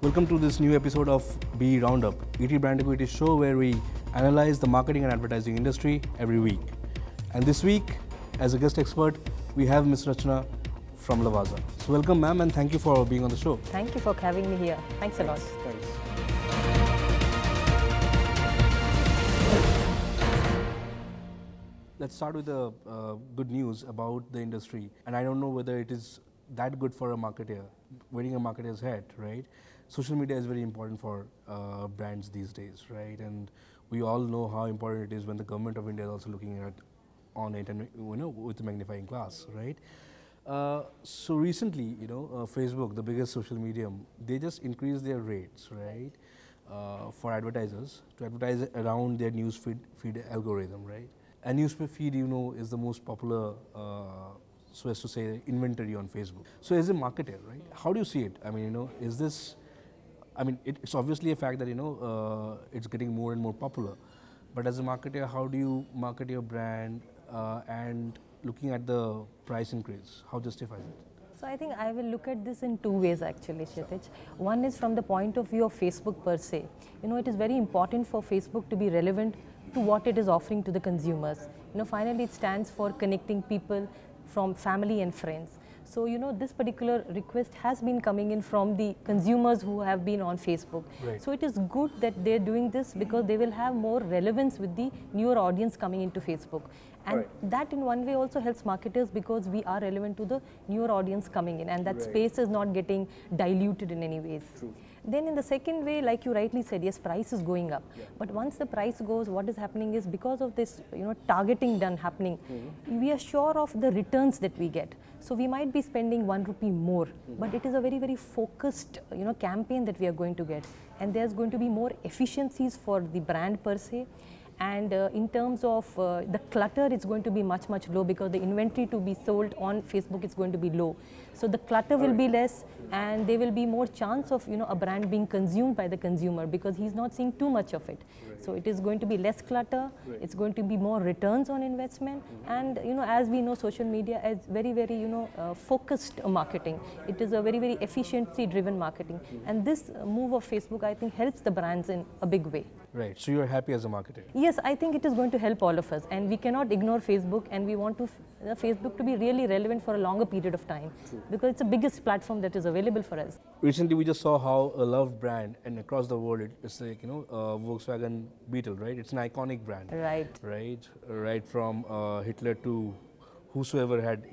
Welcome to this new episode of BE Roundup, ET Brand Equity show where we analyze the marketing and advertising industry every week. And this week, as a guest expert, we have Ms. Rachna from Lavazza. So welcome, ma'am, and thank you for being on the show. Thank you for having me here. Thanks a lot. Thanks. Let's start with the good news about the industry. And I don't know whether it is that good for a marketer, wearing a marketer's hat, right? Social media is very important for brands these days, right? And we all know how important it is when the government of India is also looking at on it and with a magnifying glass, right? So recently, Facebook, the biggest social medium, they just increased their rates, right? For advertisers to advertise around their news feed algorithm, right? A news feed, is the most popular, so as to say, inventory on Facebook. So as a marketer, right, how do you see it? I mean, is this, it's obviously a fact that, it's getting more and more popular. But as a marketer, how do you market your brand and looking at the price increase, how justifies it? So I think I will look at this in two ways actually, Kshitij. One is from the point of view of Facebook per se. It is very important for Facebook to be relevant to what it is offering to the consumers. Finally it stands for connecting people from family and friends. So, this particular request has been coming in from the consumers who have been on Facebook. Right. So, it is good that they're doing this because they will have more relevance with the newer audience coming into Facebook. And that in one way also helps marketers because we are relevant to the newer audience coming in and that space is not getting diluted in any ways. True. Then in the second way, like you rightly said, yes, price is going up. Yeah. But once the price goes, what is happening is because of this, targeting done happening, we are sure of the returns that we get. So we might be spending ₹1 more, but it is a very, very focused, campaign that we are going to get. And there's going to be more efficiencies for the brand per se. And in terms of the clutter, it's going to be much, much low because the inventory to be sold on Facebook is going to be low. So the clutter will be less and there will be more chance of, a brand being consumed by the consumer because he's not seeing too much of it. So it is going to be less clutter, it's going to be more returns on investment. And, as we know, social media is very, very, focused marketing. It is a very, very efficiency-driven marketing. And this move of Facebook, I think, helps the brands in a big way. Right. So you're happy as a marketer? Yes, I think it is going to help all of us. And we cannot ignore Facebook and we want to Facebook to be really relevant for a longer period of time. True. Because it's the biggest platform that is available for us. Recently, we just saw how a loved brand and across the world, it's like, Volkswagen Beetle, right? It's an iconic brand. Right. Right from Hitler to whosoever had,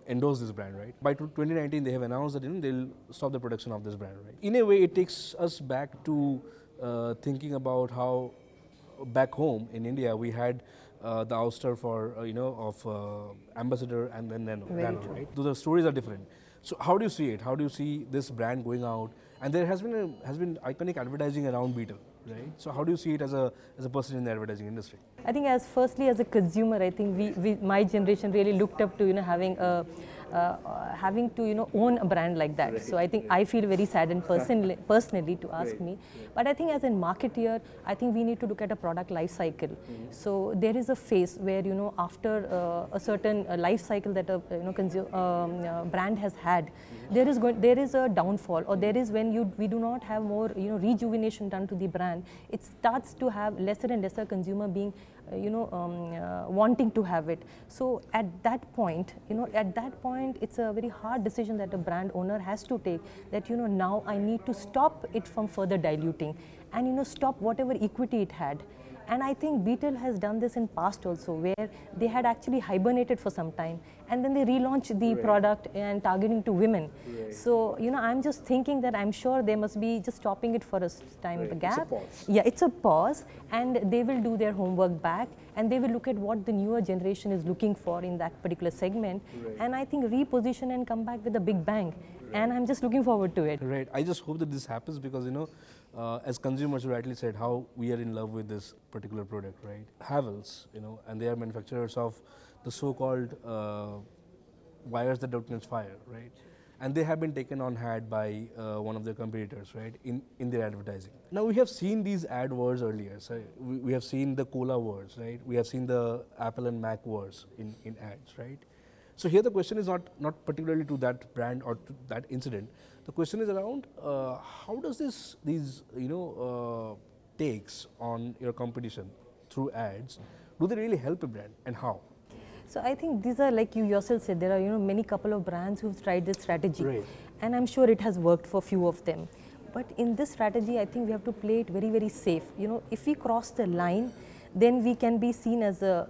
endorsed this brand, right? By 2019, they have announced that, they'll stop the production of this brand, right? In a way, it takes us back to thinking about how back home in India, we had the ouster for, of Ambassador and then Nano, right? So the stories are different. So how do you see it? How do you see this brand going out? And there has been iconic advertising around Beetle, right? So how do you see it as a person in the advertising industry? I think firstly as a consumer, I think my generation really looked up to having to own a brand like that. So I think I feel very saddened personally to ask me. But I think as a marketeer, I think we need to look at a product life cycle. So there is a phase where after a certain life cycle that a brand has had, there is a downfall, or there is when we do not have more rejuvenation done to the brand. It starts to have lesser and lesser consumer being wanting to have it. So at that point, it's a very hard decision that a brand owner has to take, that now I need to stop it from further diluting and stop whatever equity it had. And I think Beetle has done this in past also, where they had actually hibernated for some time and then they relaunched the product and targeting to women. So, I'm just thinking that I'm sure they must be just stopping it for a time, the gap. It's a pause. Yeah, it's a pause, and they will do their homework back and they will look at what the newer generation is looking for in that particular segment. And I think reposition and come back with a big bang. And I'm just looking forward to it. Right. I just hope that this happens because, as consumers, you rightly said, how we are in love with this particular product, right? Havels, and they are manufacturers of the so-called wires that don't catch fire, right? And they have been taken on hand by one of their competitors, right, in their advertising. Now, we have seen these ad wars earlier. So we have seen the cola wars, right? We have seen the Apple and Mac wars in ads, right? So here the question is not particularly to that brand or to that incident, The question is around how does these takes on your competition through ads, do they really help a brand, and how? So I think these are, like you yourself said, there are many couple of brands who've tried this strategy, right. And I'm sure it has worked for few of them. But in this strategy, I think we have to play it very, very safe. If we cross the line, then we can be seen as a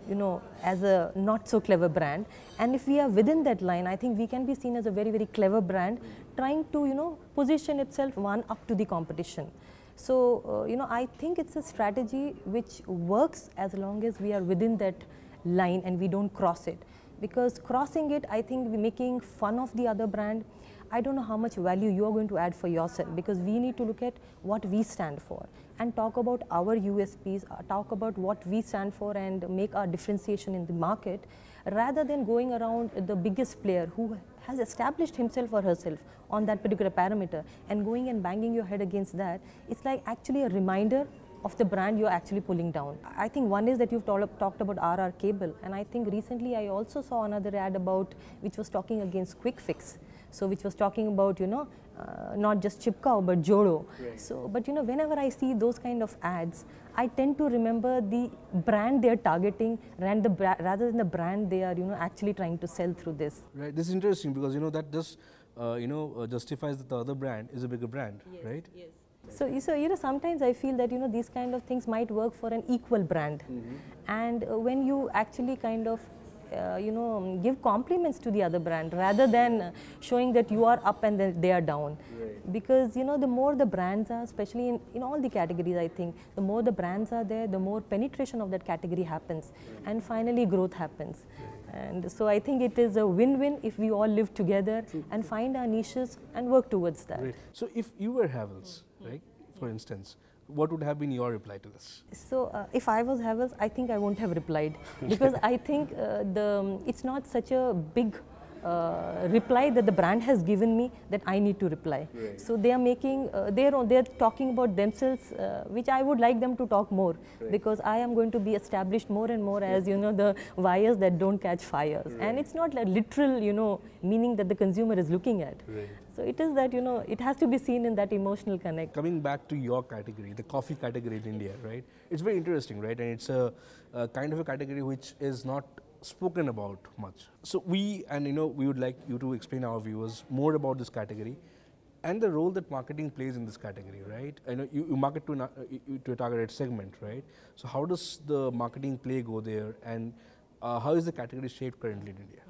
as a not so clever brand. And if we are within that line, I think we can be seen as a very, very clever brand trying to position itself one up to the competition. So I think it's a strategy which works as long as we are within that line and we don't cross it. Because crossing it, I think we're making fun of the other brand. I don't know how much value you are going to add for yourself, because we need to look at what we stand for and talk about our USPs, talk about what we stand for and make our differentiation in the market, rather than going around the biggest player who has established himself or herself on that particular parameter and going and banging your head against that. It's like actually a reminder of the brand you're actually pulling down. I think one is that you've talked about RR Cable, and I think recently I also saw another ad which was talking against Quick Fix. So which was talking about not just Chipkao but Jodo. Right. So but whenever I see those kind of ads, I tend to remember the brand they are targeting rather than the brand they are actually trying to sell through this. Right. This is interesting because that just justifies that the other brand is a bigger brand, yes, right? Yes. So sometimes I feel that these kind of things might work for an equal brand, and when you actually kind of give compliments to the other brand rather than showing that you are up and then they are down. Right. Because the more the brands are, especially in all the categories, I think the more the brands are there, the more penetration of that category happens, and finally growth happens. And so I think it is a win-win if we all live together and find our niches and work towards that. Right. So if you were Havells, right, for instance, what would have been your reply to this? So if I was Havells, I think I won't have replied, because I think it's not such a big reply that the brand has given me that I need to reply. Right. So they are making, they're talking about themselves, which I would like them to talk more, right. Because I am going to be established more and more as the wires that don't catch fires, right. And it's not a literal meaning that the consumer is looking at. Right. So it is that it has to be seen in that emotional connect. Coming back to your category, the coffee category in India, right? It's very interesting, right? And it's a kind of a category which is not spoken about much. So we would like you to explain our viewers more about this category and the role that marketing plays in this category, right? I know you market to a targeted segment, right? So how does the marketing play go there, and how is the category shaped currently in India?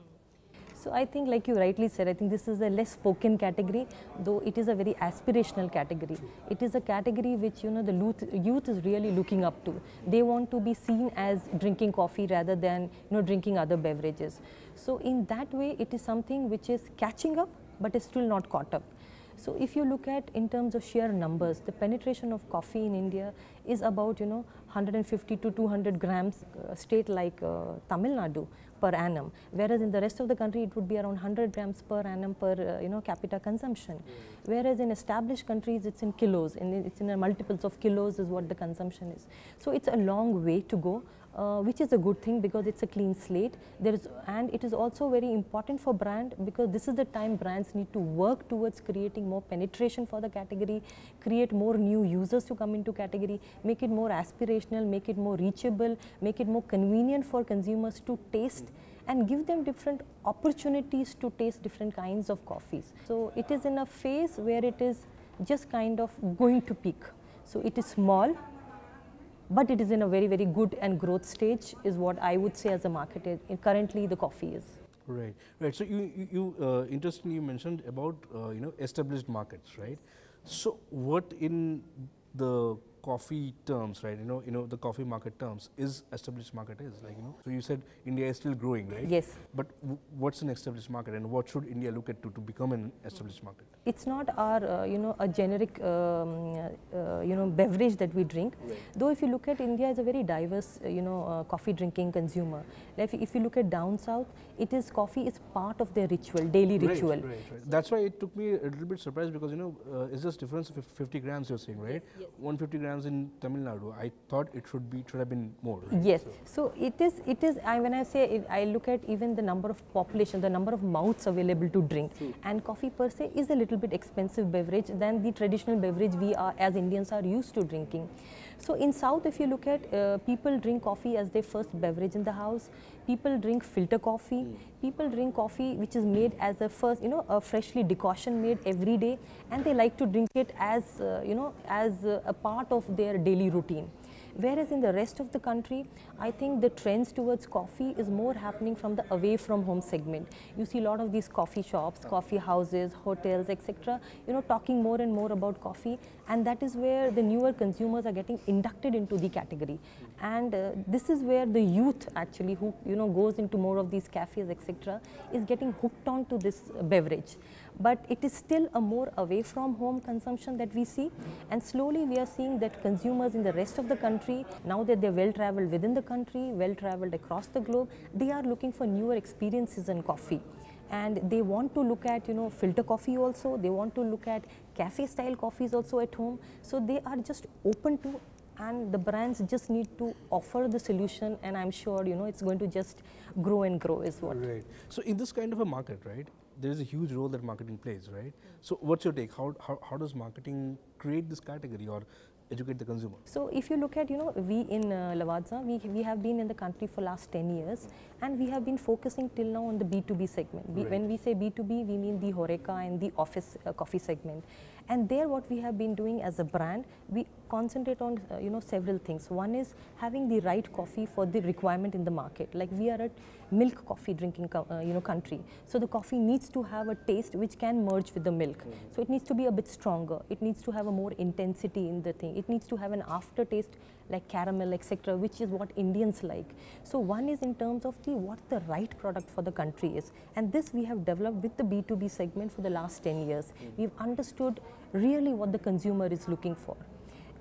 So I think, like you rightly said, I think this is a less spoken category, though it is a very aspirational category. It is a category which the youth is really looking up to. They want to be seen as drinking coffee rather than drinking other beverages. So in that way, it is something which is catching up, but is still not caught up. So if you look at in terms of sheer numbers, the penetration of coffee in India is about 150 to 200 grams, state like Tamil Nadu per annum, whereas in the rest of the country it would be around 100 grams per annum per capita consumption. Whereas in established countries it's in kilos, and it's in multiples of kilos is what the consumption is. So it's a long way to go. Which is a good thing because it's a clean slate. And it is also very important for brand, because this is the time brands need to work towards creating more penetration for the category, create more new users to come into category, make it more aspirational, make it more reachable, make it more convenient for consumers to taste, and give them different opportunities to taste different kinds of coffees. So it is in a phase where it is just kind of going to peak. So it is small, but it is in a very, very good and growth stage is what I would say as a marketer. Currently the coffee is. Right, right. So you interestingly mentioned about established markets, right? So what in the coffee terms, right? The coffee market terms is established market is like So you said India is still growing, right? Yes. But what's an established market, and what should India look at to become an established market? It's not our a generic beverage that we drink. Right. Though if you look at India is a very diverse coffee drinking consumer. Like if you look at down south, coffee is part of their ritual, daily ritual. Right, right. That's why it took me a little bit surprised, because it's just difference of 50 grams you're saying, right? Yes. 150 grams brands in Tamil Nadu. I thought it should have been more. Right? Yes. So it is. When I say it, I look at even the number of population, the number of mouths available to drink. And coffee per se is a little bit expensive beverage than the traditional beverage we are as Indians are used to drinking. So in South, if you look at people drink coffee as their first beverage in the house. People drink filter coffee. People drink coffee which is made as a first, a freshly decoction made every day, and they like to drink it as as a part of their daily routine. Whereas in the rest of the country, I think the trends towards coffee is more happening from the away from home segment. You see a lot of these coffee shops, coffee houses, hotels, etc. Talking more and more about coffee, and that is where the newer consumers are getting inducted into the category. And this is where the youth actually, who goes into more of these cafes, etc., is getting hooked on to this beverage. But it is still a more away from home consumption that we see, and slowly we are seeing that consumers in the rest of the country, now that they're well traveled within the country, well traveled across the globe, they are looking for newer experiences in coffee. And they want to look at filter coffee also, they want to look at cafe style coffees also at home. So they are just open to, and the brands just need to offer the solution, and I'm sure it's going to just grow and grow is what. Right. So in this kind of a market, right, there is a huge role that marketing plays, right? So what's your take? How does marketing create this category or educate the consumer? So if you look at, we in Lavazza, we have been in the country for last 10 years, and we have been focusing till now on the B2B segment. Right. When we say B2B, we mean the Horeca and the office coffee segment. And there what we have been doing as a brand, we concentrate on several things. One is having the right coffee for the requirement in the market. Like we are a milk coffee drinking country. So the coffee needs to have a taste which can merge with the milk. So it needs to be a bit stronger. It needs to have a more intensity in the thing. It needs to have an aftertaste like caramel, etc., which is what Indians like. So one is in terms of what the right product for the country is. And this we have developed with the B2B segment for the last 10 years. We've understood really what the consumer is looking for.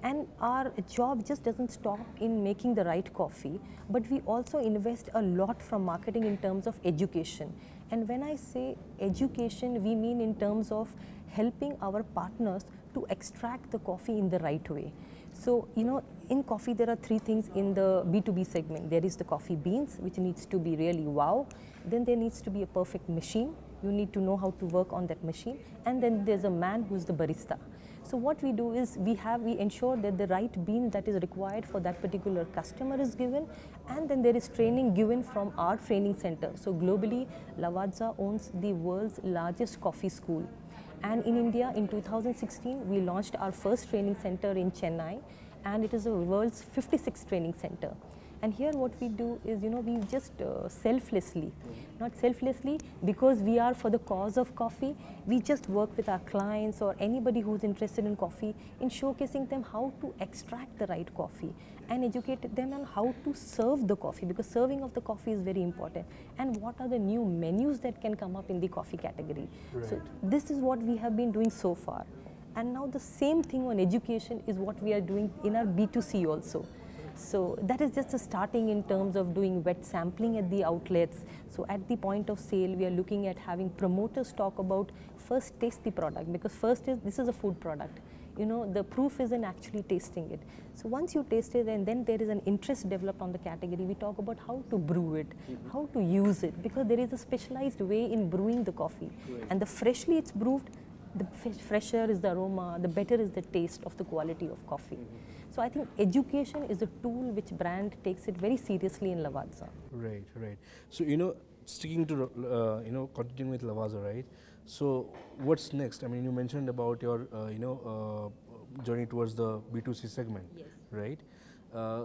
And our job just doesn't stop in making the right coffee, but we also invest a lot from marketing in terms of education. And when I say education, we mean in terms of helping our partners to extract the coffee in the right way. So, in coffee there are three things in the B2B segment. There is the coffee beans, which needs to be really wow. Then there needs to be a perfect machine. You need to know how to work on that machine. And then there's a man who's the barista. So what we do is we ensure that the right bean that is required for that particular customer is given, and then there is training given from our training center. So globally, Lavazza owns the world's largest coffee school. And in India, in 2016, we launched our first training center in Chennai, and it is the world's 56th training center. And here what we do is, we just selflessly, not selflessly because we are for the cause of coffee, we just work with our clients or anybody who's interested in coffee in showcasing them how to extract the right coffee and educate them on how to serve the coffee, because serving of the coffee is very important, and what are the new menus that can come up in the coffee category. Right. So this is what we have been doing so far. And now the same thing on education is what we are doing in our B2C also. So that is just a starting in terms of doing wet sampling at the outlets. So at the point of sale, we are looking at having promoters talk about first taste the product, because this is a food product. The proof is in actually tasting it. So once you taste it, and then there is an interest developed on the category, we talk about how to brew it, how to use it, because there is a specialized way in brewing the coffee. Right. And the freshly it's brewed, the fresher is the aroma, the better is the taste of the quality of coffee. So I think education is a tool which brand takes it very seriously in Lavazza. Right, right. So, sticking to, continuing with Lavazza, right? So what's next? I mean, you mentioned about your, journey towards the B2C segment, yes, right?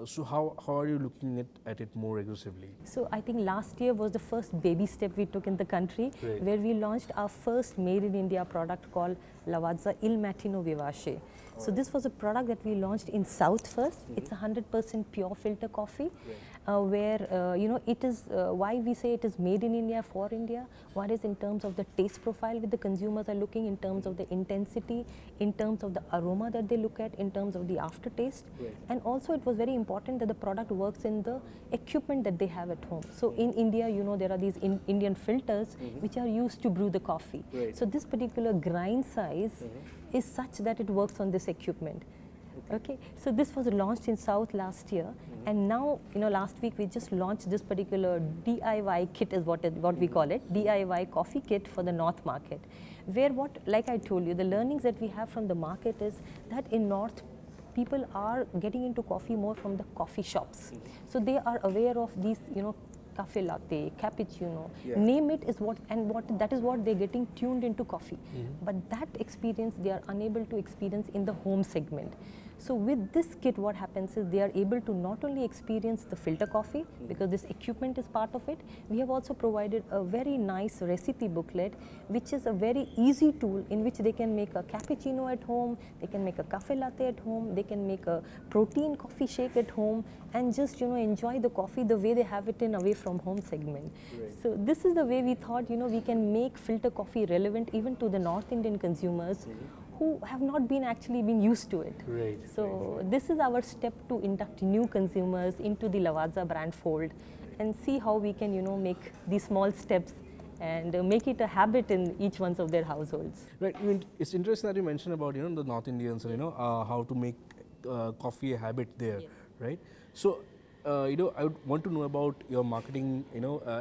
So how are you looking at it more aggressively? So I think last year was the first baby step we took in the country, right, where we launched our first made in India product called Lavazza Il Mattino Vivace. So this was a product that we launched in South first. It's 100% pure filter coffee, where it is why we say it is made in India for India. One is in terms of the taste profile which the consumers are looking, in terms of the intensity, in terms of the aroma that they look at, in terms of the aftertaste, and also it was very important that the product works in the equipment that they have at home. So in India, there are these Indian filters which are used to brew the coffee. So this particular grind size is such that it works on this equipment. Okay, so this was launched in South last year, and now last week we just launched this particular DIY kit, is what we call it, DIY coffee kit for the North market, where like I told you, the learnings that we have from the market is that in North, people are getting into coffee more from the coffee shops. So they are aware of these, cafe latte, cappuccino, name it, that is what they're getting tuned into coffee. But that experience they are unable to experience in the home segment. So with this kit, what happens is they are able to not only experience the filter coffee, because this equipment is part of it, we have also provided a very nice recipe booklet, which is a very easy tool in which they can make a cappuccino at home, they can make a cafe latte at home, they can make a protein coffee shake at home, and just enjoy the coffee the way they have it in away from home segment. Right. So this is the way we thought we can make filter coffee relevant even to the North Indian consumers who have not been used to it. Right. So this is our step to induct new consumers into the Lavazza brand fold and see how we can make these small steps and make it a habit in each one of their households. Right. It's interesting that you mentioned about the North Indians, how to make coffee a habit there, right? So I would want to know about your marketing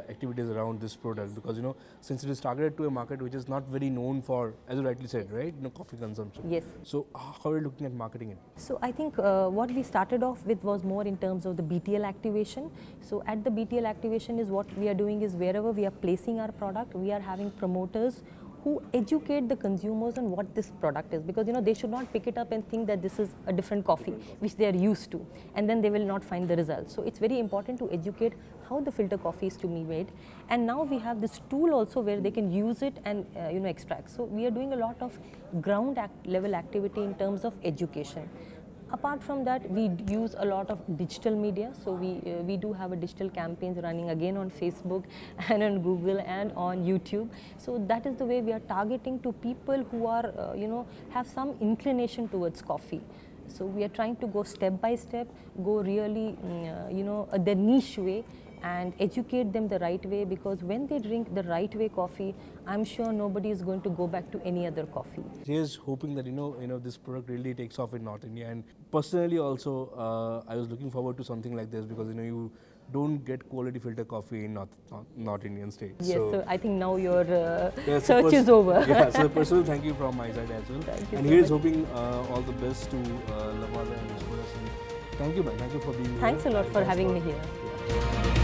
activities around this product, because since it is targeted to a market which is not very known for, as you rightly said, right, coffee consumption. Yes. So how are you looking at marketing it? So I think what we started off with was more in terms of the BTL activation. So at the BTL activation is what we are doing is wherever we are placing our product, we are having promoters who educate the consumers on what this product is, because they should not pick it up and think that this is a different coffee which they are used to, and then they will not find the results. So it's very important to educate how the filter coffee is to be made, and now we have this tool also where they can use it and extract. So we are doing a lot of ground level activity in terms of education. Apart from that, we use a lot of digital media. So we do have a digital campaigns running again on Facebook and on Google and on YouTube. So that is the way we are targeting to people who are, have some inclination towards coffee. So we are trying to go step by step, go really, the niche way, and educate them the right way, because when they drink the right way coffee, I'm sure nobody is going to go back to any other coffee. Here's hoping that this product really takes off in North India, and personally also I was looking forward to something like this, because you don't get quality filter coffee in North Indian states. Yes, so I think now your search is over. Yeah, so personal thank you from my side as well. Thank you and so here's much. hoping all the best to Lavazza and this person. Thank you, man. Thank you for being here. Thanks a lot for having me here. Yeah.